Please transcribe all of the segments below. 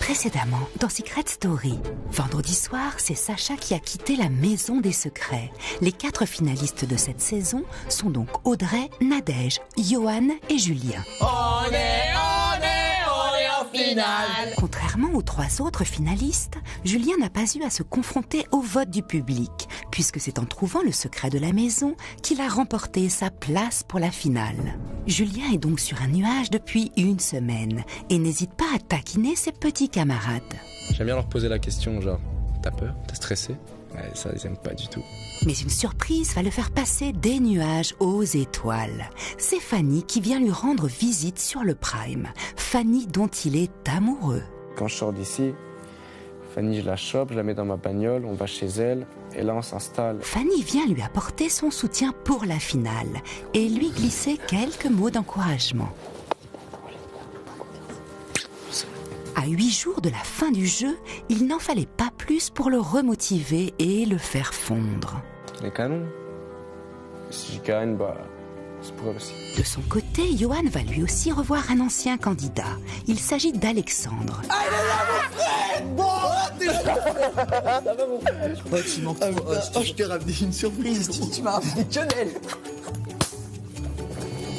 Précédemment, dans Secret Story. Vendredi soir, c'est Sacha qui a quitté la maison des secrets. Les 4 finalistes de cette saison sont donc Audrey, Nadège, Johan et Julien. On est en finale. Contrairement aux 3 autres finalistes, Julien n'a pas eu à se confronter au vote du public, puisque c'est en trouvant le secret de la maison qu'il a remporté sa place pour la finale. Julien est donc sur un nuage depuis une semaine et n'hésite pas à taquiner ses petits camarades. J'aime bien leur poser la question genre, t'as peur? T'es stressé? Ouais, ça, ils aiment pas du tout. Mais une surprise va le faire passer des nuages aux étoiles. C'est Fanny qui vient lui rendre visite sur le Prime. Fanny dont il est amoureux. Quand je sors d'ici, Fanny, je la chope, je la mets dans ma bagnole, on va chez elle, et là on s'installe. Fanny vient lui apporter son soutien pour la finale et lui glisser quelques mots d'encouragement. À 8 jours de la fin du jeu, il n'en fallait pas plus pour le remotiver et le faire fondre. Les canons. Si je gagne, c'est pour elle aussi. De son côté, Johan va lui aussi revoir un ancien candidat. Il s'agit d'Alexandre. Ah, il est là, mon frère! Bon! Ça va, mon frère? Ouais, tu manques trop. Je t'ai ramené une surprise. Tu m'as ramené Lionel.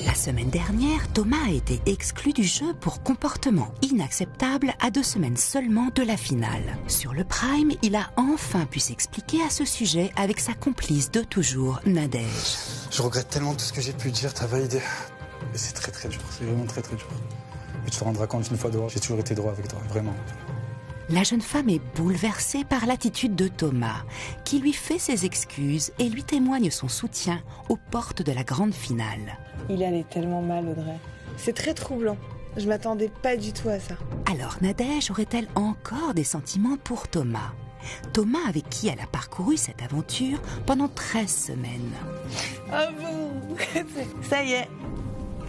La semaine dernière, Thomas a été exclu du jeu pour comportement inacceptable à 2 semaines seulement de la finale. Sur le Prime, il a enfin pu s'expliquer à ce sujet avec sa complice de toujours, Nadège. Je regrette tellement tout ce que j'ai pu dire, t'as validé. Et c'est très très dur, c'est vraiment très très dur. Mais tu te rendras compte une fois dehors, j'ai toujours été droit avec toi, vraiment. La jeune femme est bouleversée par l'attitude de Thomas, qui lui fait ses excuses et lui témoigne son soutien aux portes de la grande finale. Il allait tellement mal, Audrey. C'est très troublant. Je m'attendais pas du tout à ça. Alors Nadège aurait-elle encore des sentiments pour Thomas? Thomas avec qui elle a parcouru cette aventure pendant 13 semaines. Ah bon? Ça y est,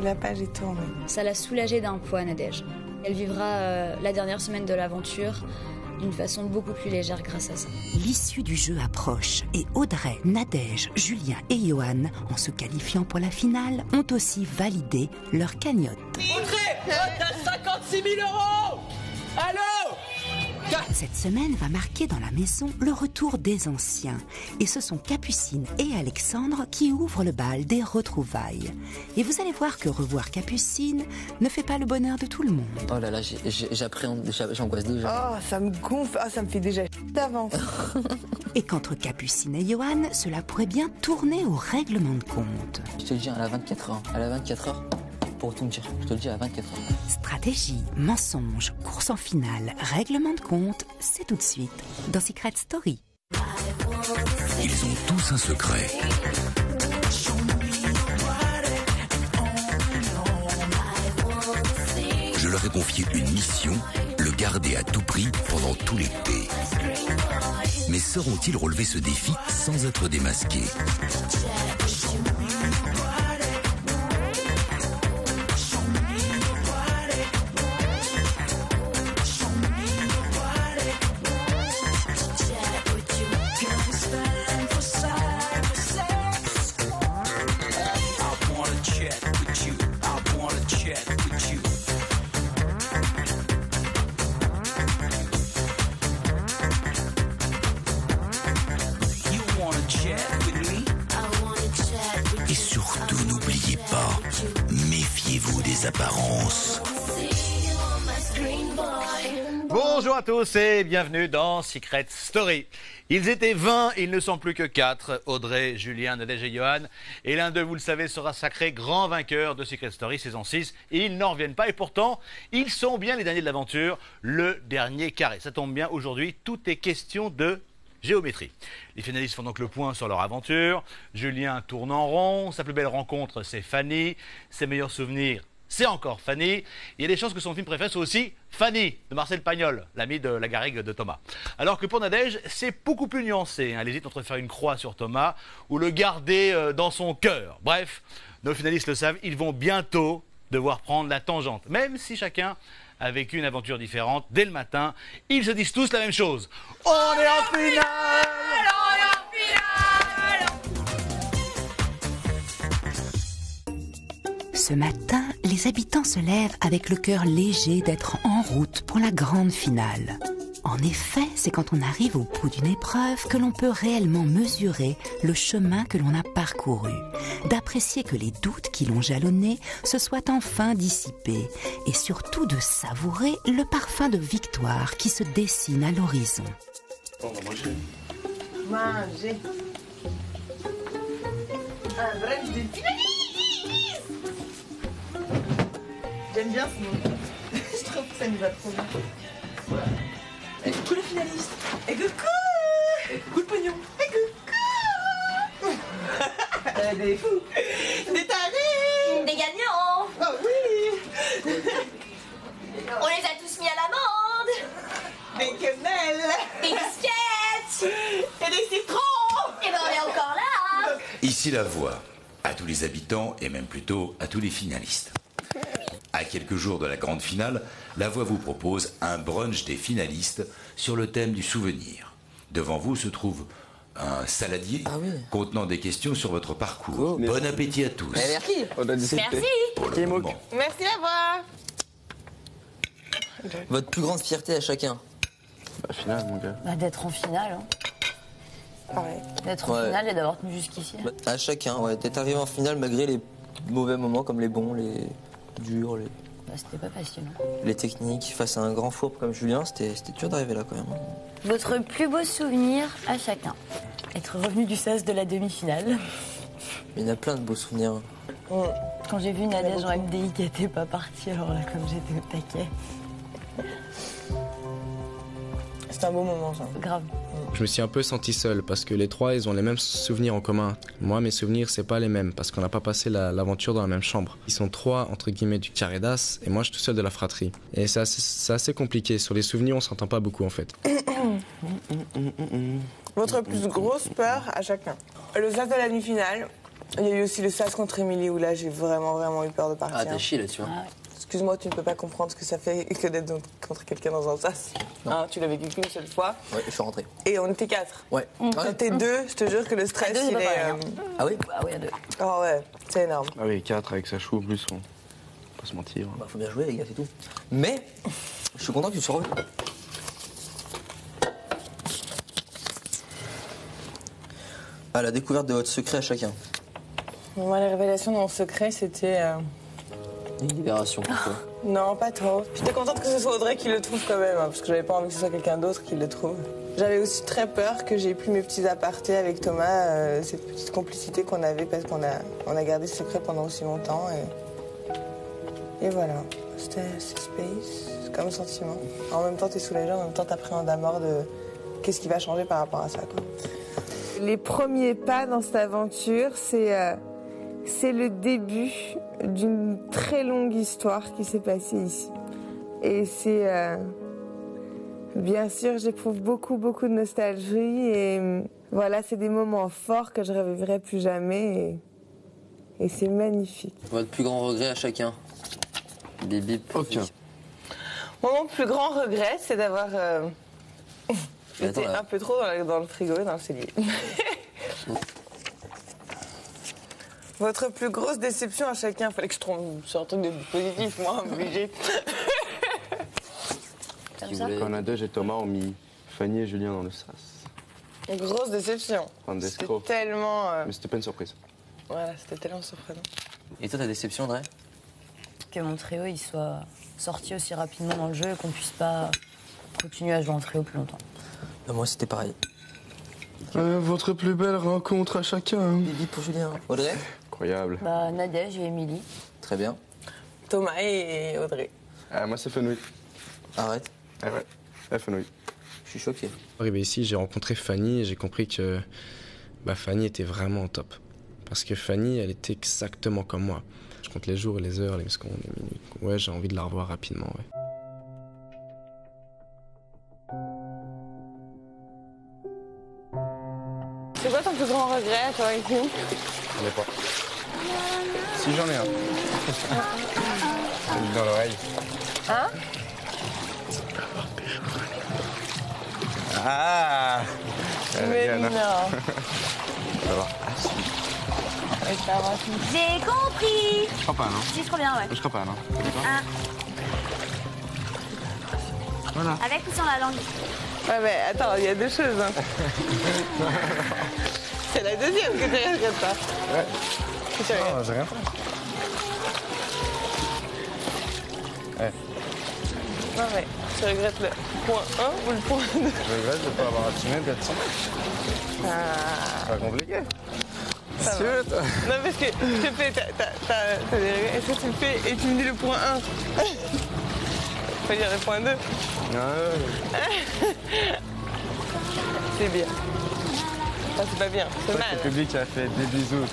la page est tournée. Ça l'a soulagée d'un poids, Nadège. Elle vivra la dernière semaine de l'aventure d'une façon beaucoup plus légère grâce à ça. L'issue du jeu approche et Audrey, Nadège, Julien et Johan, en se qualifiant pour la finale, ont aussi validé leur cagnotte. Audrey, t'as 56 000 €! Allô? Cette semaine va marquer dans la maison le retour des anciens. Et ce sont Capucine et Alexandre qui ouvrent le bal des retrouvailles. Et vous allez voir que revoir Capucine ne fait pas le bonheur de tout le monde. Oh là là, j'appréhende, j'angoisse déjà. Oh, ça me gonfle, ça me fait déjà d'avance. Et qu'entre Capucine et Johan, cela pourrait bien tourner au règlement de compte. Je te le dis, à la 24 heures. À la 24 heures. Pour tout me dire, je te le dis à 24 heures. Stratégie, mensonge, course en finale, règlement de compte, c'est tout de suite dans Secret Story. Ils ont tous un secret. Je leur ai confié une mission, le garder à tout prix pendant tout l'été. Mais sauront-ils relever ce défi sans être démasqués ? Et surtout, n'oubliez pas, méfiez-vous des apparences. Bonjour à tous et bienvenue dans Secret Story. Ils étaient 20, ils ne sont plus que 4, Audrey, Julien, Nadège et Johan. Et l'un d'eux, vous le savez, sera sacré grand vainqueur de Secret Story saison 6. Et ils n'en reviennent pas et pourtant, ils sont bien les derniers de l'aventure, le dernier carré. Ça tombe bien, aujourd'hui, tout est question de géométrie. Les finalistes font donc le point sur leur aventure. Julien tourne en rond, sa plus belle rencontre, c'est Fanny. Ses meilleurs souvenirs, c'est encore Fanny. Il y a des chances que son film préféré soit aussi Fanny, de Marcel Pagnol, l'ami de la garrigue de Thomas. Alors que pour Nadège, c'est beaucoup plus nuancé. Elle hésite entre faire une croix sur Thomas ou le garder dans son cœur. Bref, nos finalistes le savent, ils vont bientôt devoir prendre la tangente. Même si chacun a vécu une aventure différente, dès le matin, ils se disent tous la même chose. On est en finale! On est en finale! Ce matin, les habitants se lèvent avec le cœur léger d'être en route pour la grande finale. En effet, c'est quand on arrive au bout d'une épreuve que l'on peut réellement mesurer le chemin que l'on a parcouru, d'apprécier que les doutes qui l'ont jalonné se soient enfin dissipés et surtout de savourer le parfum de victoire qui se dessine à l'horizon. On va manger. Manger. Un brunch de finaliste. J'aime bien ce mot. Je trouve que ça nous va trop bien. Et coucou le finaliste. Et coucou. Et coucou le pognon. Et coucou. Des fous. Des tarés. Des gagnants. Oh oui. On les a tous mis à l'amende. Des quenelles. Des disquettes. Et des citrons. Et ben on est encore là. Ici la voix, à tous les habitants et même plutôt à tous les finalistes. À quelques jours de la grande finale, la voix vous propose un brunch des finalistes sur le thème du souvenir. Devant vous se trouve un saladier contenant des questions sur votre parcours. Bon appétit à tous. Merci. Merci. Pour le moment. Merci la voix. Votre plus grande fierté à chacun. Bah, finale, mon gars. Bah, d'être en finale. Hein. Pareil. D'être en finale et d'avoir tenu jusqu'ici. Bah, à chacun, ouais. D'être arrivé en finale malgré les mauvais moments comme les bons, les durs, Bah, c'était pas facile. Hein. les techniques. Face à un grand fourbe comme Julien, c'était dur d'arriver là quand même. Votre plus beau souvenir à chacun. Être revenu du sas de la demi-finale. Il y en a plein de beaux souvenirs. Quand j'ai vu Nadège en MDI qui était pas partie, alors là, comme j'étais au taquet. C'est un beau moment ça. Grave. Je me suis un peu senti seul parce que les trois, ils ont les mêmes souvenirs en commun. Moi, mes souvenirs, c'est pas les mêmes parce qu'on n'a pas passé l'aventure dans la même chambre. Ils sont trois, entre guillemets, du carré d'as et moi, je suis tout seul de la fratrie. Et c'est assez compliqué. Sur les souvenirs, on s'entend pas beaucoup en fait. Votre plus grosse peur à chacun. Le sas de la demi-finale. Il y a eu aussi le sas contre Émilie où là j'ai vraiment eu peur de partir. Ah, t'as chié là-dessus. Ah, Excuse-moi, tu ne peux pas comprendre ce que ça fait que d'être contre quelqu'un dans un sas. Hein, tu l'as vécu qu'une seule fois. Ouais, je suis rentré. Et on était 4. Ouais. Quand t'es 2, je te jure que le stress, À deux, c'est il pas est... pareil, hein. Ah oui. Ah oui, à 2. Oh ouais, c'est énorme. Ah oui, 4 avec sa chou en plus, on va pas se mentir. Bah, faut bien jouer les gars, c'est tout. Mais, je suis content que tu sois revenu. À la découverte de votre secret à chacun. Moi, la révélation de mon secret, c'était... Une libération pour toi. Non, pas trop. J'étais contente que ce soit Audrey qui le trouve quand même, hein, parce que j'avais pas envie que ce soit quelqu'un d'autre qui le trouve. J'avais aussi très peur que j'ai plus mes petits apartés avec Thomas, cette petite complicité qu'on avait parce qu'on a gardé ce secret pendant aussi longtemps. Et voilà, c'était space comme sentiment. En même temps, t'es soulagé, en même temps, t'appréhendes à mort de qu'est-ce qui va changer par rapport à ça, quoi. Les premiers pas dans cette aventure, c'est le début d'une très longue histoire qui s'est passée ici. Et c'est... bien sûr, j'éprouve beaucoup de nostalgie et voilà, c'est des moments forts que je ne revivrai plus jamais et c'est magnifique. Votre plus grand regret à chacun. Des bips. Aucun. Mon plus grand regret, c'est d'avoir été attends, un peu trop dans le frigo et dans le cellier. Votre plus grosse déception à chacun, fallait que je trompe sur un truc de positif, moi, obligé. Comme ça. Quand on a deux, j'ai Thomas, ont mis Fanny et Julien dans le sas. Grosse déception. Bande C'était d'escrocs. tellement... Mais c'était pas une surprise. Voilà, c'était tellement surprenant. Et toi, ta déception, Audrey? Que mon trio il soit sorti aussi rapidement dans le jeu et qu'on puisse pas continuer à jouer en trio plus longtemps. Moi, c'était pareil. Votre plus belle rencontre à chacun. Des bips pour Julien. Audrey? Incroyable. Bah, Nadège et Émilie. Très bien. Thomas et Audrey. Ah, moi, c'est Fenouil. Arrête. Ah ouais, Fenouil. Je suis choqué. Arrivé ici, j'ai rencontré Fanny et j'ai compris que Fanny était vraiment au top. Parce que Fanny, elle était exactement comme moi. Je compte les jours et les heures, les secondes, les minutes. Ouais, j'ai envie de la revoir rapidement, ouais. C'est quoi ton plus grand regret, toi, ici? J'en ai pas. Si, j'en ai un. Dans l'oreille. Hein? Ah! Mais Diana. non. Ça va. J'ai compris. Je crois pas, non? Si, je crois bien, ouais. Je crois pas, non? Ah. Voilà. Avec ou sans la langue? Ouais, mais attends, il y a deux choses. Hein. C'est la deuxième que tu regardes pas. Ouais. Que tu regardes. Non, j'ai rien fait. Ouais. Non, mais tu regrettes le point 1 ou le point 2? Je regrette de ne pas avoir assumé d'être sans. Ah. C'est pas compliqué. Ça va. Non, parce que je te fais, t'as des regrets. Est-ce que tu le fais et tu me dis le point 1? Faut dire le point 2. C'est bien. Enfin, c'est pas bien, c'est mal. Le public a fait des bisous,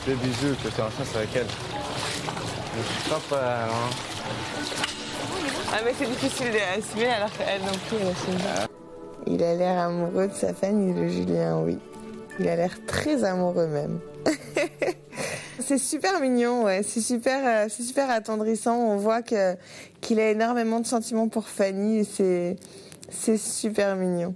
que tu as en face avec elle. Je crois pas, hein. Ah, mais c'est difficile d'assumer alors qu'elle non plus, elle assume pas. Il a l'air amoureux de sa famille, le Julien, oui. Il a l'air très amoureux même. C'est super mignon, ouais. C'est super attendrissant. On voit qu'il a énormément de sentiments pour Fanny et c'est super mignon.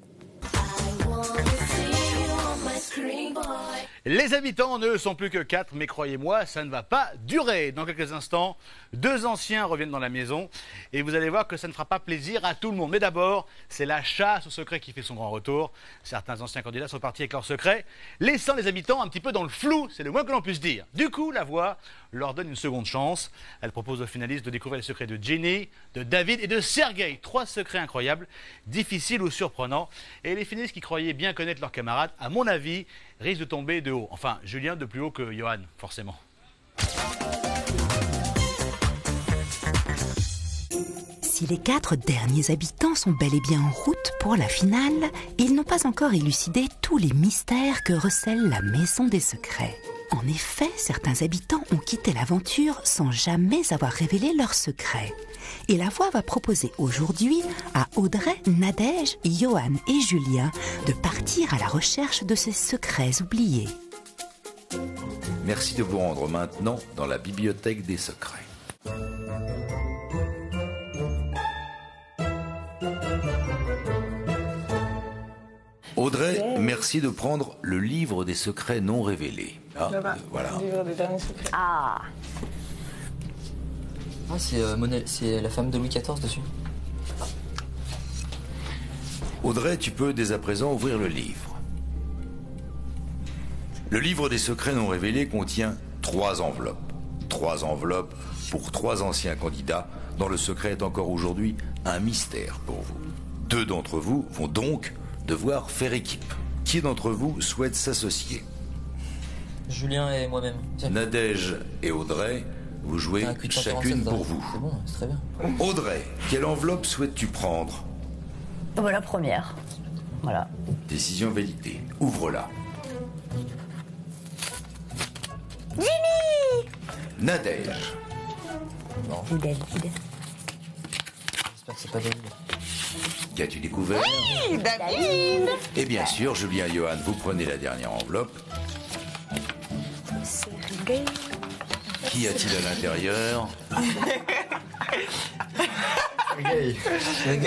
Les habitants ne sont plus que 4, mais croyez-moi, ça ne va pas durer. Dans quelques instants, 2 anciens reviennent dans la maison et vous allez voir que ça ne fera pas plaisir à tout le monde. Mais d'abord, c'est la chasse au secret qui fait son grand retour. Certains anciens candidats sont partis avec leurs secrets, laissant les habitants un petit peu dans le flou, c'est le moins que l'on puisse dire. Du coup, la voix leur donne une seconde chance. Elle propose aux finalistes de découvrir les secrets de Ginny, de David et de Sergueï. 3 secrets incroyables, difficiles ou surprenants. Et les finalistes qui croyaient bien connaître leurs camarades, à mon avis, risquent de tomber de haut. Enfin, Julien de plus haut que Johan, forcément. Si les 4 derniers habitants sont bel et bien en route pour la finale, ils n'ont pas encore élucidé tous les mystères que recèle la Maison des Secrets. En effet, certains habitants ont quitté l'aventure sans jamais avoir révélé leurs secrets. Et la voix va proposer aujourd'hui à Audrey, Nadège, Johan et Julien de partir à la recherche de ces secrets oubliés. Merci de vous rendre maintenant dans la bibliothèque des secrets. Audrey, merci de prendre le livre des secrets non révélés. Ah, voilà. Le livre des derniers secrets. Ah. Ah, c'est la femme de Louis XIV dessus. Audrey, tu peux dès à présent ouvrir le livre. Le livre des secrets non révélés contient 3 enveloppes. 3 enveloppes pour 3 anciens candidats dont le secret est encore aujourd'hui un mystère pour vous. 2 d'entre vous vont donc devoir faire équipe. Qui d'entre vous souhaite s'associer? Julien et moi-même. Nadège et Audrey, vous jouez chacune pour vous. C'est bon, c'est très bien. Audrey, quelle enveloppe souhaites-tu prendre? Oh, la première. Voilà. Décision validée. Ouvre-la. Jimmy! Nadège. Non. David. J'espère que c'est pas David. Qu'as-tu découvert? Oui, David! Et bien sûr, Julien et Johan, vous prenez la dernière enveloppe. Sergueï. Qu'y a-t-il à l'intérieur?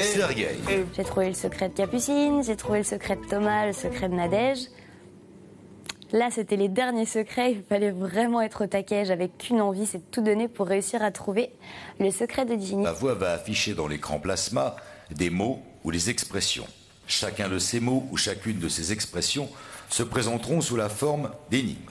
Sergueï. J'ai trouvé le secret de Capucine, j'ai trouvé le secret de Thomas, le secret de Nadège. Là, c'était les derniers secrets, il fallait vraiment être au taquet. J'avais qu'une envie, c'est de tout donner pour réussir à trouver le secret de Ginny. La voix va afficher dans l'écran plasma des mots ou les expressions. Chacun de ces mots ou chacune de ces expressions se présenteront sous la forme d'énigmes.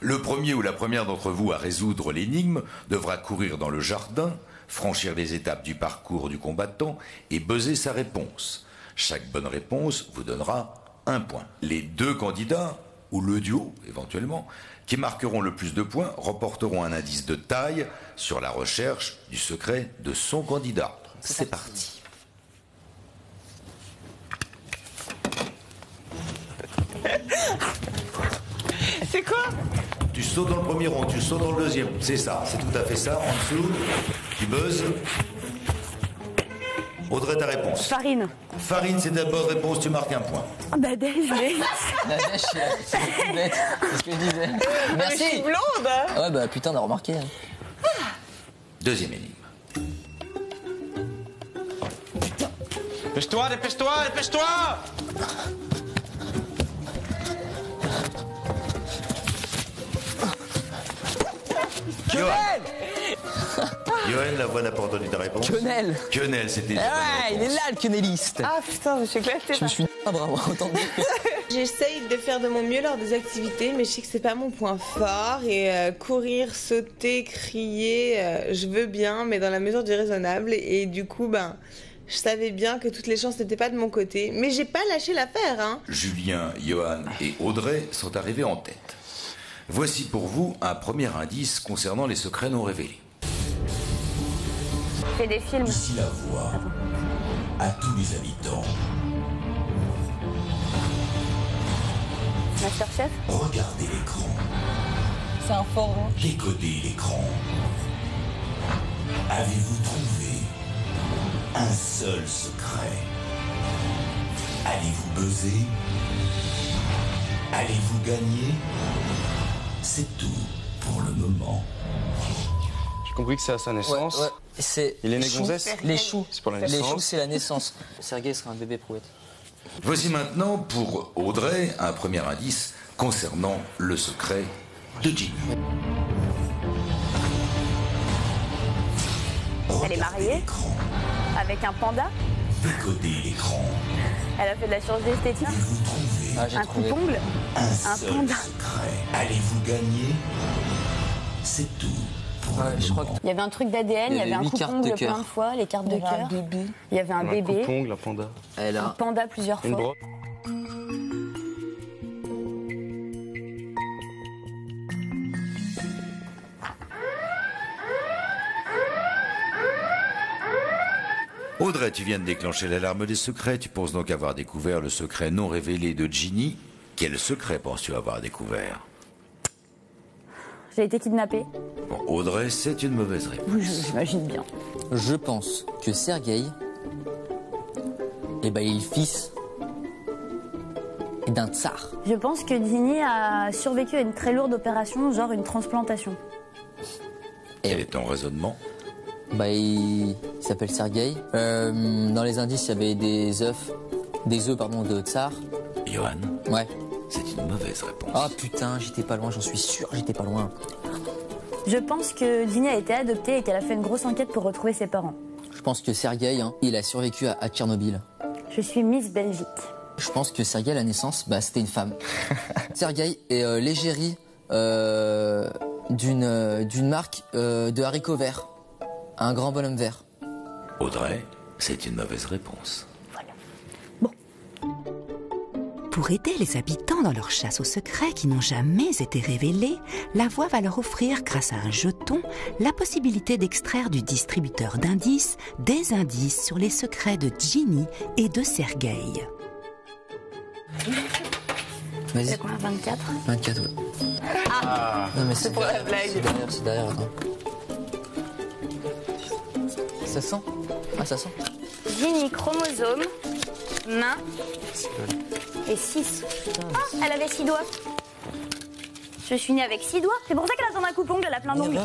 Le premier ou la première d'entre vous à résoudre l'énigme devra courir dans le jardin, franchir les étapes du parcours du combattant et buzzer sa réponse. Chaque bonne réponse vous donnera 1 point. Les 2 candidats, ou le duo éventuellement, qui marqueront le plus de points, remporteront un indice de taille sur la recherche du secret de son candidat. C'est parti. C'est quoi? Tu sautes dans le premier rond, tu sautes dans le deuxième. C'est ça, c'est tout à fait ça. En dessous, tu buzzes. Audrey, ta réponse. Farine. Farine, c'est ta bonne réponse, tu marques 1 point. Nadège, mais... Nadège, c'est bête. C'est ce que je disais. Mais Merci. je suis blonde, hein? Ouais, bah putain, on a remarqué. Deuxième énigme. Dépêche-toi, dépêche-toi, dépêche-toi! Johan, la voix n'a pas entendu ta réponse. Quenelle. Quenelle, c'était. Ah, il est là le quenelliste. Ah putain, je suis éclatée. Je me suis bravo, autant dire que... J'essaye de faire de mon mieux lors des activités, mais je sais que c'est pas mon point fort. Et courir, sauter, crier, je veux bien, mais dans la mesure du raisonnable. Et du coup, je savais bien que toutes les chances n'étaient pas de mon côté. Mais j'ai pas lâché l'affaire, hein. Julien, Johan et Audrey sont arrivés en tête. Voici pour vous un premier indice concernant les secrets non révélés. C'est des films. Ici la voix à tous les habitants. Masterchef. Regardez l'écran. C'est un forum. Décodez l'écran. Avez-vous trouvé un seul secret? Allez-vous buzzer? Allez-vous gagner? C'est tout pour le moment. J'ai compris que c'est à sa naissance. Ouais. C'est Il est né gonzesse. Les choux. C'est pour la Les naissance. choux, c'est la naissance. Sergueï sera un bébé prouette. Voici maintenant pour Audrey un premier indice concernant le secret de Ginny. Elle est mariée avec un panda. Décodez l'écran. Elle a fait de la chirurgie esthétique. Vous trouvez Ah, j'ai Un trouvé. coupe-ongle. un Un seul panda. secret. Allez-vous gagner? C'est tout pour Ouais, le je crois moment. Il y avait un truc d'ADN, il y avait un 8 cartes de coupe-ongle cœur. plein de fois, les cartes de cœur. Il y avait un Un bébé, coupe-ongle, un panda. Elle un a... panda plusieurs Une fois. brosse. Audrey, tu viens de déclencher l'alarme des secrets. Tu penses donc avoir découvert le secret non révélé de Ginny. Quel secret penses-tu avoir découvert? J'ai été kidnappée. Bon, Audrey, c'est une mauvaise réponse. Oui, j'imagine bien. Je pense que Sergueï, il est le fils d'un tsar. Je pense que Ginny a survécu à une très lourde opération, genre une transplantation. Quel est ton raisonnement? Il s'appelle Sergueï. Dans les indices, il y avait des œufs de tsar. Johan, Ouais. c'est une mauvaise réponse. Ah putain, j'étais pas loin, j'en suis sûr, j'étais pas loin. Je pense que Ginny a été adoptée et qu'elle a fait une grosse enquête pour retrouver ses parents. Je pense que Sergueï, il a survécu à Tchernobyl. Je suis Miss Belgique. Je pense que Sergueï, à la naissance, c'était une femme. Sergueï est l'égérie d'une marque de haricots verts. Un grand bonhomme vert. Audrey, c'est une mauvaise réponse. Pour aider les habitants dans leur chasse aux secrets qui n'ont jamais été révélés, la voix va leur offrir, grâce à un jeton, la possibilité d'extraire du distributeur d'indices des indices sur les secrets de Ginny et de Sergueï. Vas-y. C'est combien, 24? 24, ouais. Non mais c'est pour la blague. C'est derrière, attends. Ça sent? Ah, ça sent. Ginny, chromosome, main et 6. Ah, elle avait 6 doigts. Je suis née avec 6 doigts. C'est pour ça qu'elle a besoin d'un coupe-ongle, elle a plein d'ongles.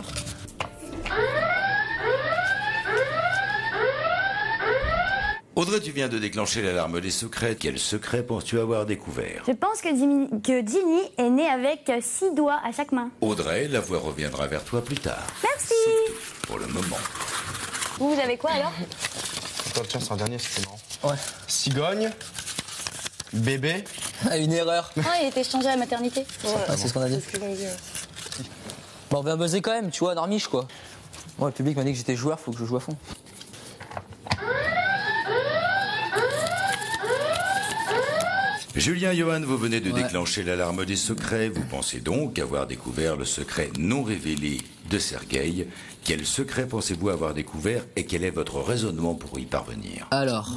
Audrey, tu viens de déclencher l'alarme des secrets. Quel secret penses-tu avoir découvert? Je pense que Ginny est née avec 6 doigts à chaque main. Audrey, la voix reviendra vers toi plus tard. Merci. C'est tout pour le moment. Vous avez quoi alors? Attends, tiens, c'est un dernier, c'était marrant. Ouais. Cigogne, bébé. Ah, une erreur. Ah, il était échangé à la maternité. Ah, c'est ce qu'on a dit. Bon, on va buzzer quand même, tu vois, normiche quoi. Moi, le public m'a dit que j'étais joueur, faut que je joue à fond. Julien, Johan, vous venez de déclencher l'alarme des secrets. Vous pensez donc avoir découvert le secret non révélé de Sergueï. Quel secret pensez-vous avoir découvert et quel est votre raisonnement pour y parvenir? Alors,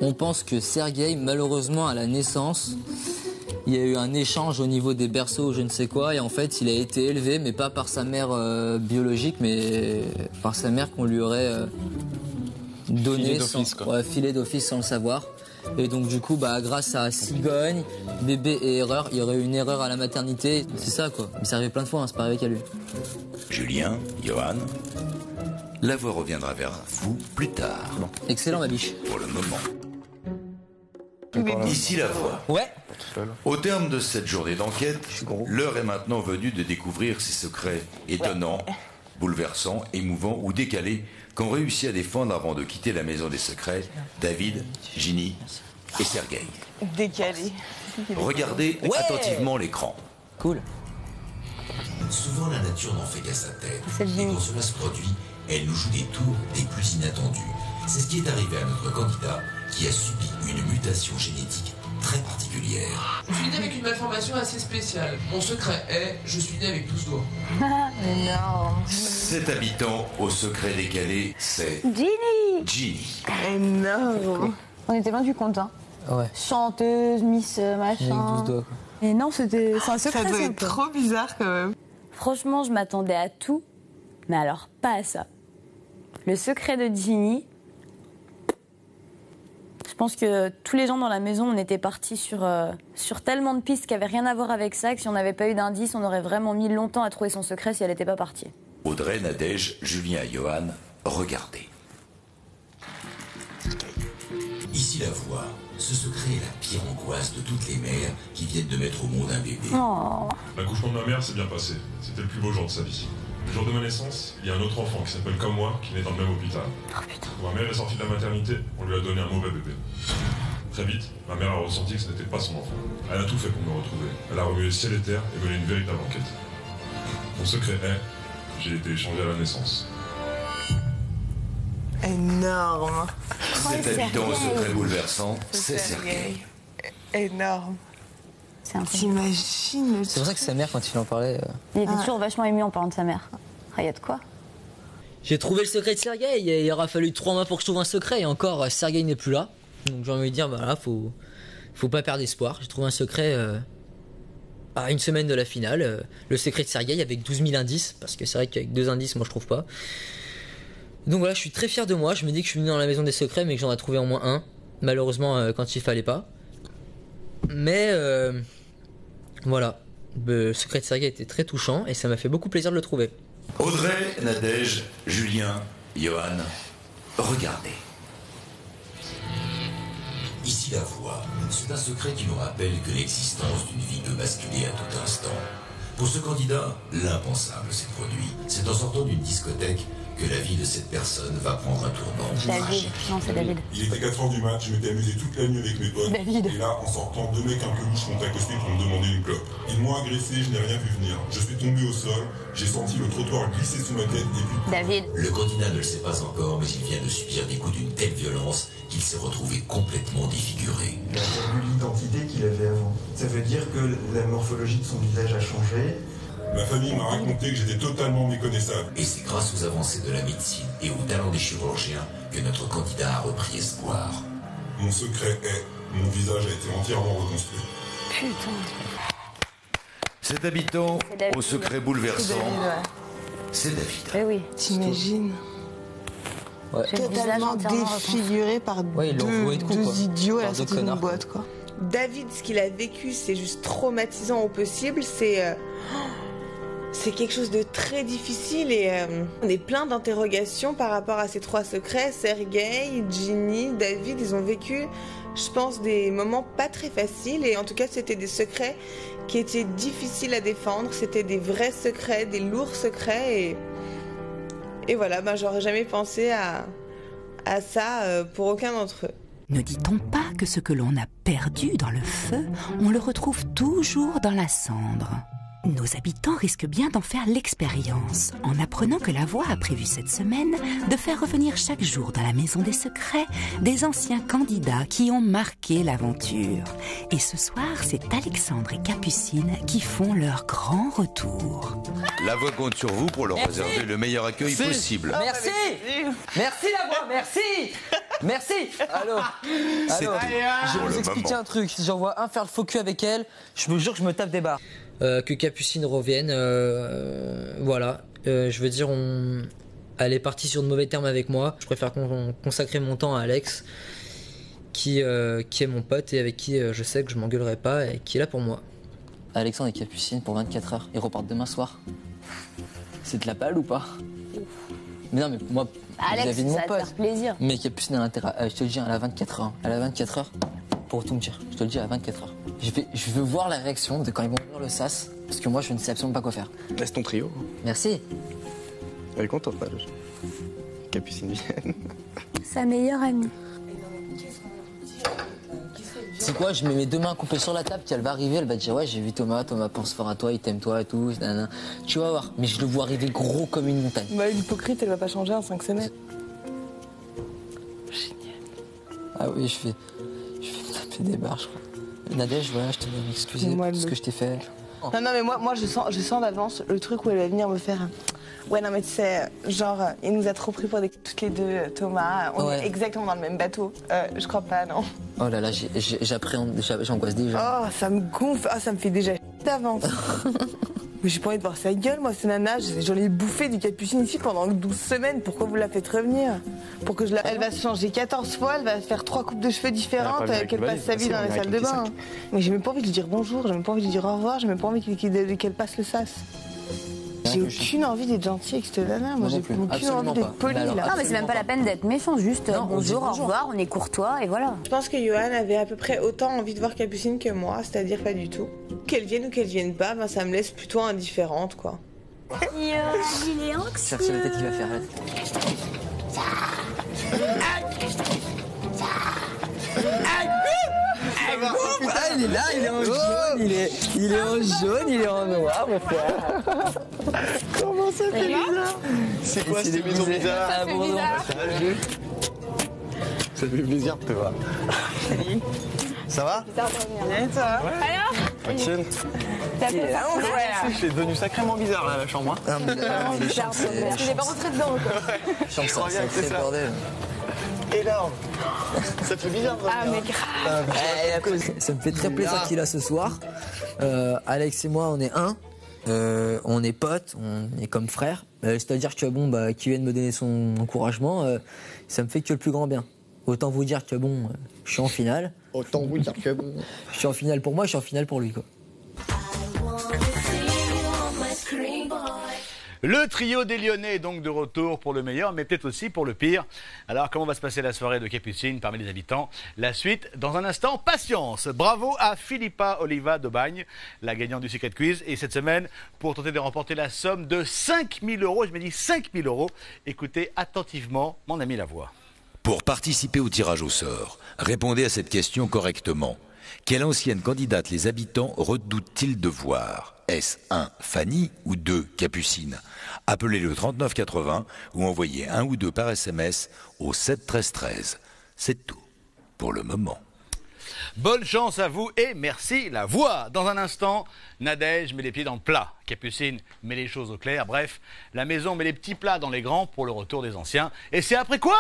on pense que Sergueï, malheureusement, à la naissance, il y a eu un échange au niveau des berceaux ou je ne sais quoi, et en fait, il a été élevé, mais pas par sa mère biologique, mais par sa mère qu'on lui aurait donné, filé d'office sans le savoir. Et donc du coup, grâce à cigogne, bébé et erreur, il y aurait eu une erreur à la maternité. C'est ça quoi. Mais ça arrivé plein de fois, c'est pas arrivé qu'à lui. Julien, Johan, la voix reviendra vers vous plus tard. Bon. Excellent ma biche. Pour le moment. Ici la voix. Ouais. Au terme de cette journée d'enquête, l'heure est maintenant venue de découvrir ces secrets étonnants, bouleversants, émouvants ou décalés qu'ont réussi à défendre avant de quitter la maison des secrets David, Ginny et Sergueï. Décalé. Regardez attentivement l'écran. Cool. Souvent la nature n'en fait qu'à sa tête. C'est Et Ginny. quand cela se produit, elle nous joue des tours des plus inattendus. C'est ce qui est arrivé à notre candidat qui a subi une mutation génétique très particulière. Je suis né avec une malformation assez spéciale. Mon secret est, je suis né avec 12 doigts. Énorme. Cet habitant au secret décalé, c'est Ginny. Ginny. Énorme. On était loin du compte, hein. Ouais. Chanteuse, Miss J'ai machin. 12 doigts, quoi. Et non, c'est un secret. Ça doit ça, être quoi. trop bizarre quand même. Franchement, je m'attendais à tout, mais alors pas à ça. Le secret de Ginny. Je pense que tous les gens dans la maison, on était partis sur tellement de pistes qui n'avaient rien à voir avec ça, que si on n'avait pas eu d'indice, on aurait vraiment mis longtemps à trouver son secret si elle n'était pas partie. Audrey, Nadège, Julien et Johan, regardez. Ici la voix. Ce secret est la pire angoisse de toutes les mères qui viennent de mettre au monde un bébé. Oh. L'accouchement de ma mère s'est bien passé. C'était le plus beau jour de sa vie. Le jour de ma naissance, il y a un autre enfant qui s'appelle comme moi, qui naît dans le même hôpital. Oh putain. Quand ma mère est sortie de la maternité, on lui a donné un mauvais bébé. Très vite, ma mère a ressenti que ce n'était pas son enfant. Elle a tout fait pour me retrouver. Elle a remué ciel et terre et mené une véritable enquête. Mon secret est, j'ai été échangé à la naissance. Énorme. Cet habitant au secret bouleversant, c'est Sergueï. Sergueï. Énorme. C'est un peu... T'imagines le C'est pour ça que sa mère, quand il en parlait... Il était toujours vachement ému en parlant de sa mère. Ah, y a de quoi. J'ai trouvé le secret de Sergueï. Il aura fallu 3 mois pour que je trouve un secret. Et encore, Sergueï n'est plus là. Donc j'ai envie de dire, bah là, faut pas perdre espoir. J'ai trouvé un secret à une semaine de la finale. Le secret de Sergueï avec 12 000 indices. Parce que c'est vrai qu'avec 2 indices, moi, je trouve pas. Donc voilà, je suis très fier de moi. Je me dis que je suis venu dans la maison des secrets, mais que j'en ai trouvé au moins un. Malheureusement, quand il fallait pas. Mais voilà, le secret de Sergueï était très touchant et ça m'a fait beaucoup plaisir de le trouver. Audrey, Nadège, Julien, Johan, regardez. Ici la voix. C'est un secret qui nous rappelle que l'existence d'une vie peut basculer à tout instant. Pour ce candidat, l'impensable s'est produit. C'est en sortant d'une discothèque que la vie de cette personne va prendre un tournant David. tragique. Non, c'est David. Il était 4h du mat, je m'étais amusé toute la nuit avec mes potes. David. Et là, en sortant, 2 mecs un peu louches m'ont accosté pour me demander une clope. Ils m'ont agressé, je n'ai rien vu venir. Je suis tombé au sol, j'ai senti le trottoir glisser sous ma tête et puis... David. Le candidat ne le sait pas encore, mais il vient de subir des coups d'une telle violence qu'il s'est retrouvé complètement défiguré. Il a perdu l'identité qu'il avait avant. Ça veut dire que la morphologie de son visage a changé. Ma famille m'a raconté que j'étais totalement méconnaissable. Et c'est grâce aux avancées de la médecine et aux talents des chirurgiens que notre candidat a repris espoir. Mon secret est, mon visage a été entièrement reconstruit. Putain. Cet habitant au secret bouleversant, c'est David. Eh oui. T'imagines Ouais. Totalement défiguré par Ouais, ils l'ont roué de coups, quoi. deux idiots à Par la deux sortie d'une connards, quoi. boîte, quoi. David, ce qu'il a vécu, c'est juste traumatisant au possible. C'est quelque chose de très difficile et on est plein d'interrogations par rapport à ces 3 secrets. Sergueï, Ginny, David, ils ont vécu, je pense, des moments pas très faciles et en tout cas, c'était des secrets qui étaient difficiles à défendre. C'était des vrais secrets, des lourds secrets et voilà, j'aurais jamais pensé à ça pour aucun d'entre eux. Ne dit-on pas que ce que l'on a perdu dans le feu, on le retrouve toujours dans la cendre ? Nos habitants risquent bien d'en faire l'expérience en apprenant que la voix a prévu cette semaine de faire revenir chaque jour dans la maison des secrets des anciens candidats qui ont marqué l'aventure. Et ce soir, c'est Alexandre et Capucine qui font leur grand retour. La voix compte sur vous pour leur réserver le meilleur accueil possible. Merci. Merci la voix, merci. Merci. Allô. C'est Allô. tout Je vais pour vous le expliquer moment. un truc. Si j'en vois un faire le faux cul avec elle, je me jure que je me tape des barres. Que Capucine revienne, voilà. Je veux dire, elle est partie sur de mauvais termes avec moi. Je préfère consacrer mon temps à Alex, qui est mon pote et avec qui je sais que je m'engueulerai pas et qui est là pour moi. Alexandre et Capucine pour 24 heures. Ils repartent demain soir. C'est de la balle ou pas? Mais non, mais moi, Alex, vis-à-vis de mon ça va te pote. faire plaisir. Mais Capucine a l'intérêt. Je te le dis, elle a 24 heures. Elle a 24 heures pour tout me dire. Je te le dis, à 24 heures. Je veux voir la réaction de quand ils vont ouvrir le sas. Parce que moi, je ne sais absolument pas quoi faire. Laisse ton trio. Merci. Elle est contente, là. Capucine Vienne. Sa meilleure amie. C'est quoi, je mets mes deux mains coupées sur la table, puis elle va arriver, elle va dire ouais j'ai vu Thomas pense fort à toi, il t'aime toi et tout, nanana. Tu vas voir, mais je le vois arriver gros comme une montagne. Bah l'hypocrite elle va pas changer en 5 semaines. Ah oui, je fais des barres, je crois. Nadège, voilà, je te demande m'excuser pour ce que je t'ai fait. Non mais moi je sens d'avance le truc où elle va venir me faire ouais non mais tu sais genre il nous a trop pris pour toutes les deux Thomas, on est exactement dans le même bateau. Je crois pas non. Oh là là, j'appréhende, j'angoisse déjà. Oh ça me gonfle, ça me fait déjà d'avance. Mais j'ai pas envie de voir sa gueule, moi, c'est nana. J'en ai bouffé du Capucine ici pendant 12 semaines. Pourquoi vous la faites revenir? Pour que elle va se changer 14 fois, elle va faire 3 coupes de cheveux différentes, qu'elle passe sa vie dans la salle de bain. Mais j'ai même pas envie de lui dire bonjour, j'ai même pas envie de lui dire au revoir, j'ai même pas envie qu'elle passe le sas. J'ai aucune envie d'être gentille avec cette nana. Moi, j'ai aucune envie d'être polie là. Non, mais c'est même pas la peine d'être méchant, juste bonjour, au revoir, on est courtois et voilà. Je pense que Johan avait à peu près autant envie de voir Capucine que moi, c'est-à-dire pas du tout. Qu'elle vienne ou qu'elle vienne pas, ben, ça me laisse plutôt indifférente, quoi. Il est anxieux. C'est la tête qu'il va faire. Il est là, il est en jaune, il est en jaune, il est en noir, mon frère. Comment ça fait bizarre? C'est quoi cette maison bizarre? Ça fait plaisir de te voir. Salut. Ça va? Bien, toi? Alors? Tranquille. C'est devenu sacrément bizarre là, la chambre. Il est pas rentré dedans quoi. Je crois bien que c'est le bordel. Énorme. Ça fait bizarre. Ah mais grave. Ça me fait très plaisir qu'il a ce soir. Alex et moi, on est on est potes, on est comme frères. C'est-à-dire que bon, qu'il vienne me donner son encouragement, ça me fait que le plus grand bien. Autant vous dire que bon, je suis en finale. Autant vous dire que bon. Je suis en finale pour moi, je suis en finale pour lui, quoi. Le trio des Lyonnais est donc de retour pour le meilleur, mais peut-être aussi pour le pire. Alors, comment va se passer la soirée de Capucine parmi les habitants? La suite, dans un instant, patience. Bravo à Philippa Oliva de Bagne, la gagnante du Secret Quiz. Et cette semaine, pour tenter de remporter la somme de 5 000 €, je me dis 5 000 €, écoutez attentivement mon ami Lavoie. Pour participer au tirage au sort, répondez à cette question correctement. Quelle ancienne candidate les habitants redoutent-ils de voir? Est-ce 1. Fanny ou 2. Capucine? Appelez le 39 80 ou envoyez 1 ou 2 par SMS au 7 13 13. C'est tout pour le moment. Bonne chance à vous et merci Lavoie. Dans un instant, Nadège met les pieds dans le plat. Capucine met les choses au clair. Bref, la maison met les petits plats dans les grands pour le retour des anciens. Et c'est après quoi?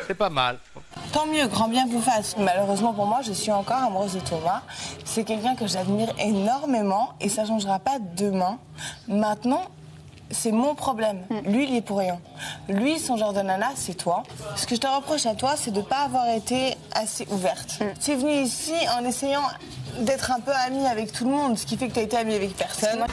C'est pas mal. Tant mieux, grand bien vous fasse. Malheureusement pour moi, je suis encore amoureuse de Thomas. C'est quelqu'un que j'admire énormément et ça ne changera pas demain. Maintenant, c'est mon problème. Lui, il est pour rien. Lui, son genre de nana, c'est toi. Ce que je te reproche à toi, c'est de ne pas avoir été assez ouverte. Tu es venue ici en essayant d'être un peu amie avec tout le monde, ce qui fait que tu as été amie avec personne.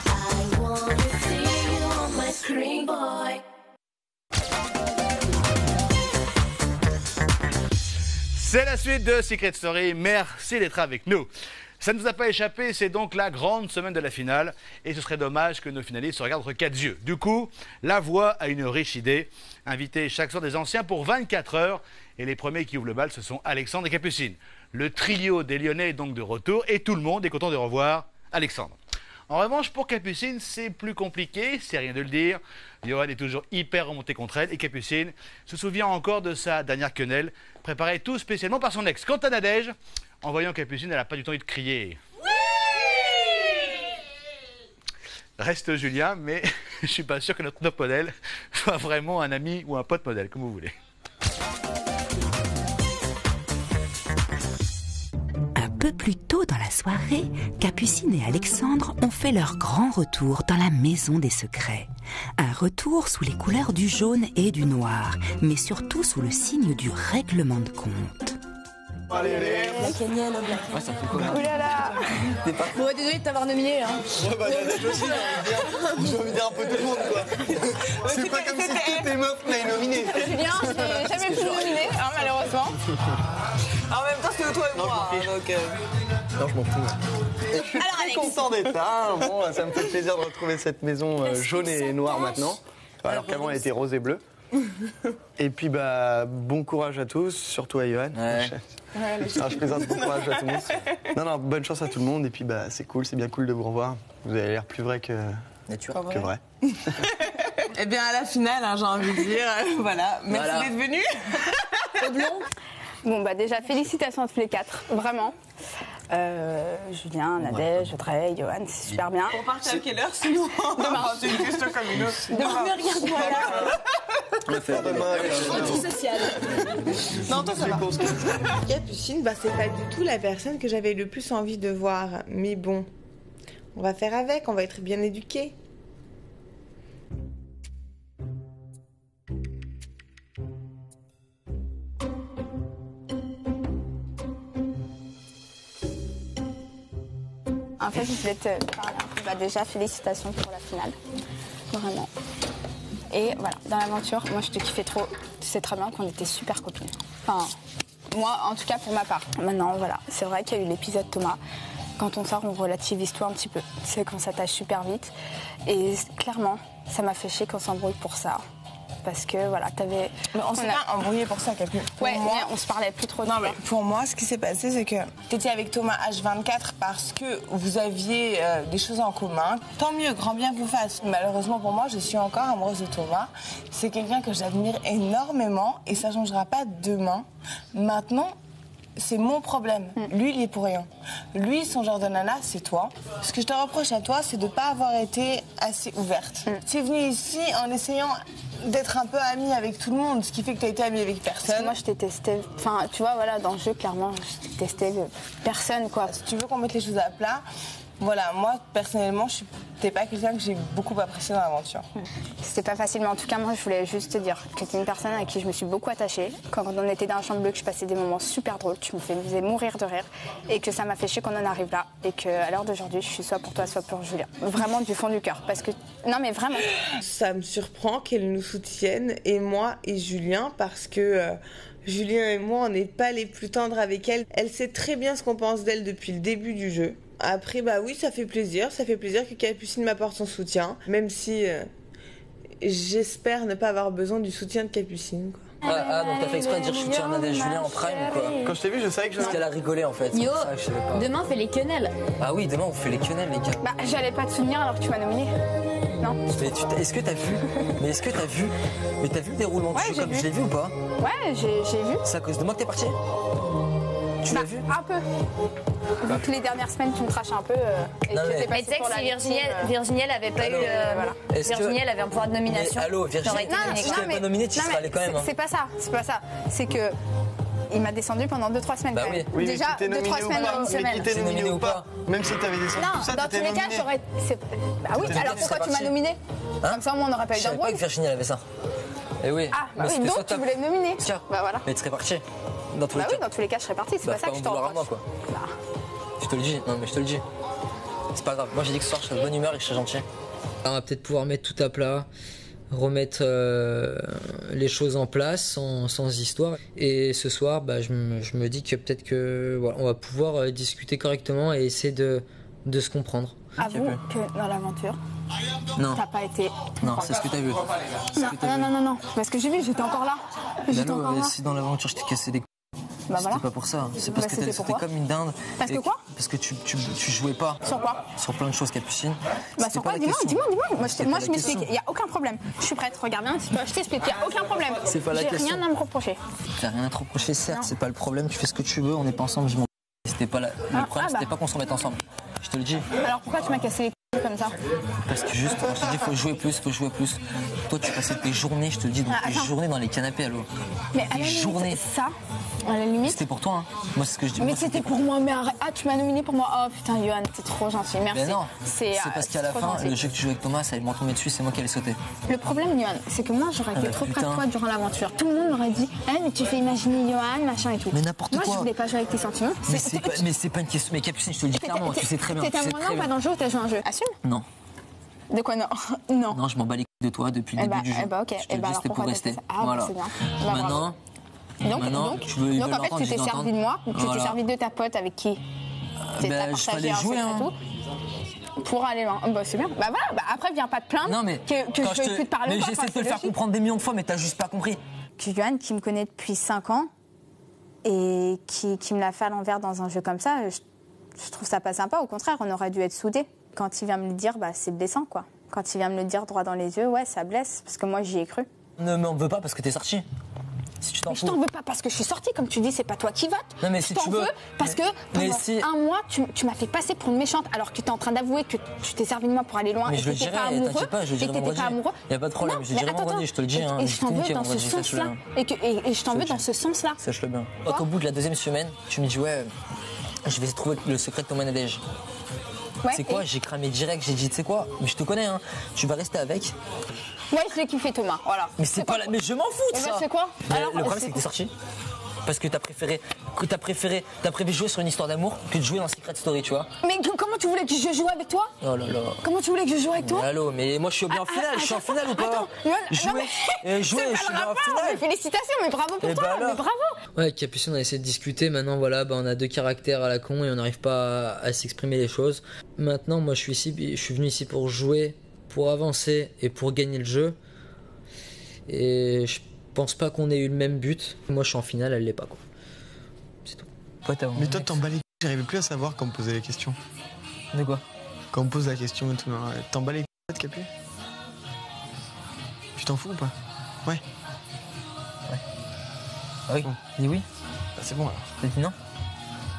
C'est la suite de Secret Story. Merci d'être avec nous. Ça ne nous a pas échappé, c'est donc la grande semaine de la finale. Et ce serait dommage que nos finalistes se regardent entre quatre yeux. Du coup, Lavoie a une riche idée. Inviter chaque soir des anciens pour 24 heures. Et les premiers qui ouvrent le bal, ce sont Alexandre et Capucine. Le trio des Lyonnais est donc de retour. Et tout le monde est content de revoir Alexandre. En revanche, pour Capucine, c'est plus compliqué, c'est rien de le dire. Johan est toujours hyper remonté contre elle et Capucine se souvient encore de sa dernière quenelle, préparée tout spécialement par son ex. Quant à Nadège, en voyant Capucine, elle n'a pas du tout envie de crier. Oui! Reste Julien, mais je suis pas sûr que notre top modèle soit vraiment un ami ou un pote modèle, comme vous voulez. Un peu plus tôt dans la soirée, Capucine et Alexandre ont fait leur grand retour dans la maison des secrets. Un retour sous les couleurs du jaune et du noir, mais surtout sous le signe du règlement de compte. Allez, allez. Ouais, ça fait quoi là? Oh là là. Bon, désolé de t'avoir nominé. Hein. Ouais, bah, j'ai aussi envie de dire un peu tout le monde, quoi. C'est pas comme si toutes les meufs m'avaient nominé. Julien, je n'ai jamais pu nominer, hein, malheureusement. En même temps, c'est toi et moi. Non, je m'en fous. Alors, allez. content d'être là. Bon, ça me fait plaisir de retrouver cette maison jaune et noire maintenant. Alors qu'avant, elle était rose et bleue. Et puis, bon courage à tous, surtout à Johan. Ouais. Je présente bon courage à tout le monde. Non, bonne chance à tout le monde. Et puis, c'est cool, c'est bien cool de vous revoir. Vous avez l'air plus vrai que vrai. Eh bien, à la finale, j'ai envie de dire, voilà. Merci d'être venu. Bon, déjà, félicitations à tous les 4, vraiment. Julien, Nadège, Audrey, Johan, c'est super bien. On part à quelle heure sinon? Demain. C'est une question comme une autre. Demain. Mais regarde-moi là. On le fait demain. Antisocial. Non, toi, ça va. Capucine, c'est pas du tout la personne que j'avais le plus envie de voir. Mais bon, on va faire avec, on va être bien éduqués. En fait, je voulais te parler un peu. Déjà, félicitations pour la finale. Vraiment. Et voilà, dans l'aventure, moi, je te kiffais trop. Tu sais très bien qu'on était super copines. Enfin, moi, en tout cas, pour ma part. Maintenant, voilà, c'est vrai qu'il y a eu l'épisode Thomas. Quand on sort, on relativise tout un petit peu. Tu sais, qu'on s'attache super vite. Et clairement, ça m'a fait chier qu'on s'embrouille pour ça. Parce que voilà, t'avais. Mais on s'est pas embrouillé pour ça, Capu. Ouais, mais on se parlait plus trop. Non, mais pour moi, ce qui s'est passé, c'est que t'étais avec Thomas H24 parce que vous aviez des choses en commun. Tant mieux, grand bien vous fasse. Malheureusement pour moi, je suis encore amoureuse de Thomas. C'est quelqu'un que j'admire énormément et ça changera pas demain. Maintenant, c'est mon problème. Lui, il est pour rien. Lui, son genre de nana, c'est toi. Ce que je te reproche à toi, c'est de ne pas avoir été assez ouverte. Tu es venue ici en essayant d'être un peu amie avec tout le monde, ce qui fait que tu as été amie avec personne. Parce que moi, je t'ai testé. Enfin, tu vois, voilà, dans le jeu, clairement, je t'ai testé personne, quoi. Si tu veux qu'on mette les choses à plat, voilà, moi, personnellement, t'es pas quelqu'un que j'ai beaucoup apprécié dans l'aventure. C'était pas facile, mais en tout cas, moi, je voulais juste te dire que t'es une personne à qui je me suis beaucoup attachée. Quand on était dans la chambre bleue, que je passais des moments super drôles, tu me faisais mourir de rire, et que ça m'a fait chier qu'on en arrive là, et qu'à l'heure d'aujourd'hui, je suis soit pour toi, soit pour Julien. Vraiment du fond du cœur, parce que... Non, mais vraiment. Ça me surprend qu'elle nous soutienne, et moi et Julien, parce que... Julien et moi, on n'est pas les plus tendres avec elle. Elle sait très bien ce qu'on pense d'elle depuis le début du jeu. Après, oui, ça fait plaisir que Capucine m'apporte son soutien, même si j'espère ne pas avoir besoin du soutien de Capucine, quoi. Donc t'as fait exprès de dire je soutiens Nadège Julien en prime ou quoi? Quand je t'ai vu, je savais que Parce qu'elle a rigolé en fait. Yo, ça, je savais pas. demain on fait les quenelles. Ah oui, demain on fait les quenelles, les gars. J'allais pas te soutenir alors que tu m'as nominé. Non. Est-ce que t'as vu? Mais est-ce que t'as vu? Mais t'as vu le déroulement du jeu comme je l'ai vu ou pas? Ouais, j'ai vu. C'est à cause de moi que t'es parti? Tu l'as vu? Un peu. Vu que les dernières semaines tu me craches un peu. Et mais tu sais que si Virginie elle avait pas eu. Virginie elle avait un pouvoir de nomination. Mais allô, Virginie, si tu n'avais pas nominé, tu serais allé quand même. C'est pas ça. C'est que. Il m'a descendu pendant 2-3 semaines. Bah oui. Oui, déjà 2-3 semaines dans une semaine. Mais qui t'es nominé ou pas? Même si t'avais descendu tout ça, dans tous les cas, j'aurais. Bah oui, alors pourquoi tu m'as nominé? Comme ça, on n'aurait pas eu d'embrouille. Je savais pas que Virginie avait ça. Et oui. Ah, bah oui, donc tu voulais me nominer. Tiens. Bah voilà. Mais tu serais parti. Dans tous les cas. Oui, dans tous les cas, je serais parti. C'est pas ça que je te reproche. Je te le dis. Non, mais je te le dis. C'est pas grave. Moi, j'ai dit que ce soir, je serais de bonne humeur et que je serais gentil. On va peut-être pouvoir mettre tout à plat, remettre les choses en place sans histoire. Et ce soir, je me dis que peut-être que voilà, on va pouvoir discuter correctement et essayer de se comprendre. Avoue que dans l'aventure, non. T'as pas été. Non, c'est ce que t'as vu. Non. Parce que j'ai vu, j'étais encore là. Si dans l'aventure je t'ai cassé des voilà. C'était pas pour ça. C'est parce que t'étais comme une dinde. Parce que quoi? Parce que tu jouais pas. Sur quoi? Sur plein de choses, Capucine. Sur quoi? Dis-moi. Moi je m'explique. Il y a aucun problème. Je suis prête. Regarde bien. Je t'explique. Il y a aucun problème. C'est pas la question. J'ai rien à me reprocher. T'as rien à te reprocher, certes. C'est pas le problème. Tu fais ce que tu veux. On n'est pas ensemble. Je m'en. C'était pas le problème. C'était pas qu'on se remette ensemble. Je te le dis. Alors pourquoi tu m'as cassé les couilles comme ça? Parce que juste, je te dis, faut jouer plus. Toi, tu passais tes journées, je te le dis, donc tes journées dans les canapés, allô. Mais à la limite, ça, à la limite. C'était pour toi, hein. Moi, c'est ce que je dis. Mais c'était pour moi, mais arrête. Ah, tu m'as nominé pour moi. Oh putain, Johan, t'es trop gentil, merci. Mais non, c'est parce qu'à la fin, le jeu que tu jouais avec Thomas, ça allait m'en tomber dessus, c'est moi qui allais sauter. Le problème, Johan, c'est que moi, j'aurais été trop près de toi durant l'aventure. Tout le monde m'aurait dit, mais tu fais imaginer Johan, machin et tout. Mais n'importe quoi. Moi, je voulais pas jouer avec tes sentiments. Mais c'est pas une question. Mais Capucine, je te le dis clairement, tu sais très bien. T'étais amoureux ou pas dans le jeu ou t'as joué un jeu? Assume. Non. De quoi non? Non, je m'en bats les couilles de toi depuis le début du jeu. Ok. Je te le dis, c'était pour rester. Voilà. C'est bien. Maintenant, tu veux donc en fait, tu t'es servi de moi, tu t'es servi de ta pote avec qui je fallais jouer. Pour aller loin. Bah, c'est bien. Bah voilà, bah, après, viens pas te plaindre Non, mais que je veux te parler. Mais j'essaie de te le faire comprendre des millions de fois, mais t'as juste pas compris. Yohan, qui me connaît depuis 5 ans et qui me l'a fait à l'envers dans un jeu comme ça, je trouve ça pas sympa. Au contraire, on aurait dû être soudés. Quand il vient me le dire, bah, c'est blessant, quoi. Quand il vient me le dire droit dans les yeux, ouais, ça blesse, parce que moi, j'y ai cru. Ne m'en veux pas parce que t'es sorti. Si tu t'en fous. Je t'en veux pas parce que je suis sortie, comme tu dis, c'est pas toi qui votes. Non, mais si je t'en veux parce que pendant un mois, tu m'as fait passer pour une méchante alors que tu es en train d'avouer que tu t'es servi de moi pour aller loin mais et que t'étais pas amoureux. Je le dirai pas amoureux. Y a pas de problème, je le dirai vendredi, je te le dis. Et je t'en veux dans ce sens-là. Et je t'en veux dans ce sens-là. Sache-le bien. Quand au bout de la 2e semaine, tu me dis ouais, je vais trouver le secret de Thomas Nadège. C'est quoi, j'ai cramé direct, j'ai dit, tu sais quoi, mais je te connais, hein, tu vas rester avec. Ouais, je l'ai kiffé Thomas, voilà. Mais c'est pas mais je m'en fous de ça. C'est quoi? Alors, le problème c'est que t'es sorti. Parce que t'as préféré jouer sur une histoire d'amour que de jouer dans Secret Story, tu vois. Mais comment tu voulais que je joue avec toi? Oh là là. Comment tu voulais que je joue avec toi? Mais allô, mais moi je suis bien en finale, je suis en finale ou pas? Attends, je suis bien en finale. Félicitations, mais bravo pour toi, mais bravo. Ouais, Capucine, on a essayé de discuter, maintenant voilà, on a 2 caractères à la con et on n'arrive pas à s'exprimer les choses. Maintenant, moi je suis venu ici pour jouer, pour avancer et pour gagner le jeu. Et je pense pas qu'on ait eu le même but. Moi je suis en finale, elle l'est pas, quoi. C'est tout. Mais toi t'emballais, j'arrivais plus à savoir quand on me posait les questions. De quoi? Quand on me pose la question et tout, t'emballais Capu? Tu t'en fous ou pas? Ouais. Ah oui, bon. Dis oui. Bah, c'est bon alors. T'as dit non?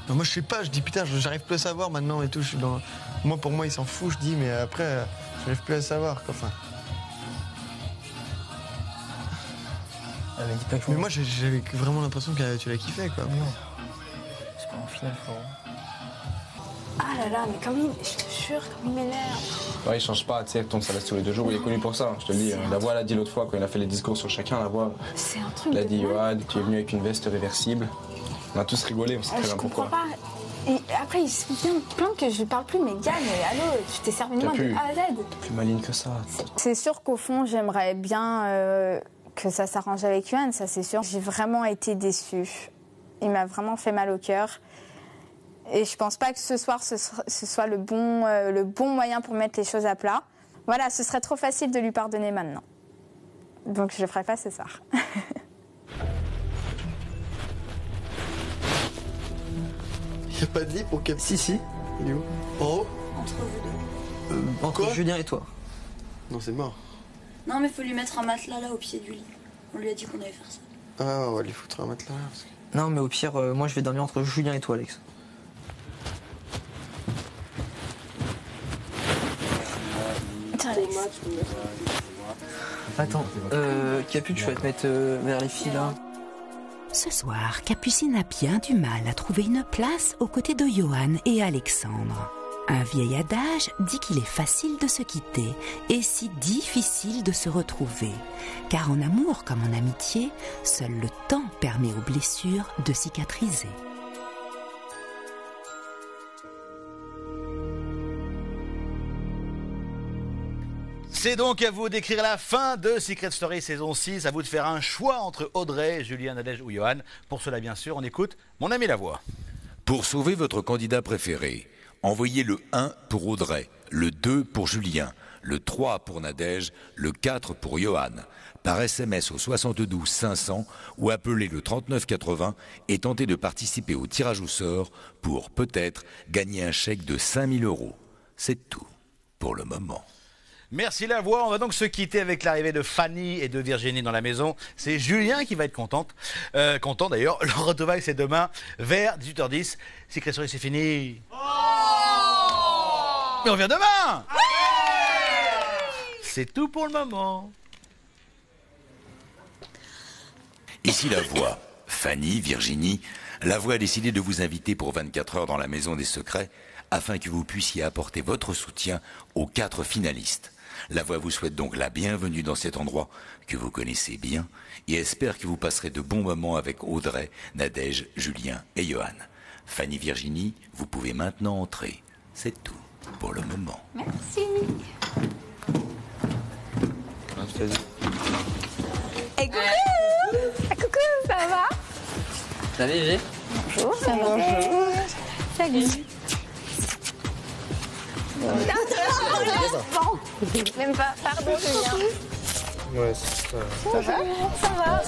Non, moi je sais pas, je dis putain, j'arrive plus à savoir maintenant et tout. Je suis dans... Moi pour moi il s'en fout, je dis, mais après j'arrive plus à savoir quoi. Enfin... Mais moi j'avais vraiment l'impression que tu l'as kiffé quoi. Non. C'est pas en finale, frérot. Ah là là, mais comme je te jure, comme il m'énerve. Ouais, il change pas, tu sais, ton salaire tous les 2 jours, il est connu pour ça, je te le dis. La voix, elle a dit l'autre fois, quand il a fait les discours sur chacun, la voix. C'est un truc. Il a dit, Yohan, tu es venu avec une veste réversible. On a tous rigolé, on sait très bien pourquoi. Je comprends pas. Et après, il se vient de plaindre que je lui parle plus, mais gars, mais allô, tu t'es servi de moi de A à Z. T'es plus maligne que ça. C'est sûr qu'au fond, j'aimerais bien que ça s'arrange avec Yohan, ça c'est sûr. J'ai vraiment été déçue. Il m'a vraiment fait mal au cœur. Et je pense pas que ce soir, ce soit le bon moyen pour mettre les choses à plat. Voilà, ce serait trop facile de lui pardonner maintenant. Donc je le ferai pas ce soir. Il n'y a pas de lit pour Cap? Si. Il est où? En haut? Entre vous deux. Entre Julien et toi. Non, c'est mort. Non, mais faut lui mettre un matelas là au pied du lit. On lui a dit qu'on allait faire ça. Ah, on va lui foutre un matelas là. Parce que... Non, mais au pire, moi je vais dormir entre Julien et toi, Alex. Attends, Capu, tu vas te mettre vers les filles là. Ce soir, Capucine a bien du mal à trouver une place aux côtés de Yohan et Alexandre. Un vieil adage dit qu'il est facile de se quitter et si difficile de se retrouver. Car en amour comme en amitié, seul le temps permet aux blessures de cicatriser. C'est donc à vous d'écrire la fin de Secret Story saison 6. À vous de faire un choix entre Audrey, Julien, Nadège ou Yohan. Pour cela, bien sûr, on écoute Mon ami la voix. Pour sauver votre candidat préféré, envoyez le 1 pour Audrey, le 2 pour Julien, le 3 pour Nadège, le 4 pour Yohan. Par SMS au 72 500 ou appelez le 39 80 et tentez de participer au tirage au sort pour peut-être gagner un chèque de 5 000 €. C'est tout pour le moment. Merci la voix. On va donc se quitter avec l'arrivée de Fanny et de Virginie dans la maison. C'est Julien qui va être content d'ailleurs. Le retrouvaille c'est demain vers 18h10. Secret Story c'est fini. Mais on revient demain. C'est tout pour le moment. Ici la voix. Fanny, Virginie, la voix a décidé de vous inviter pour 24 heures dans la maison des secrets afin que vous puissiez apporter votre soutien aux 4 finalistes. La voix vous souhaite donc la bienvenue dans cet endroit que vous connaissez bien et espère que vous passerez de bons moments avec Audrey, Nadège, Julien et Yohan. Fanny, Virginie, vous pouvez maintenant entrer. C'est tout pour le moment. Merci. Et coucou. Coucou, ça va? Salut, Gégé. Bonjour, ça va? Bonjour. Salut. Même pas. Pardon, Julien. Ouais, c'est ça. Ça va.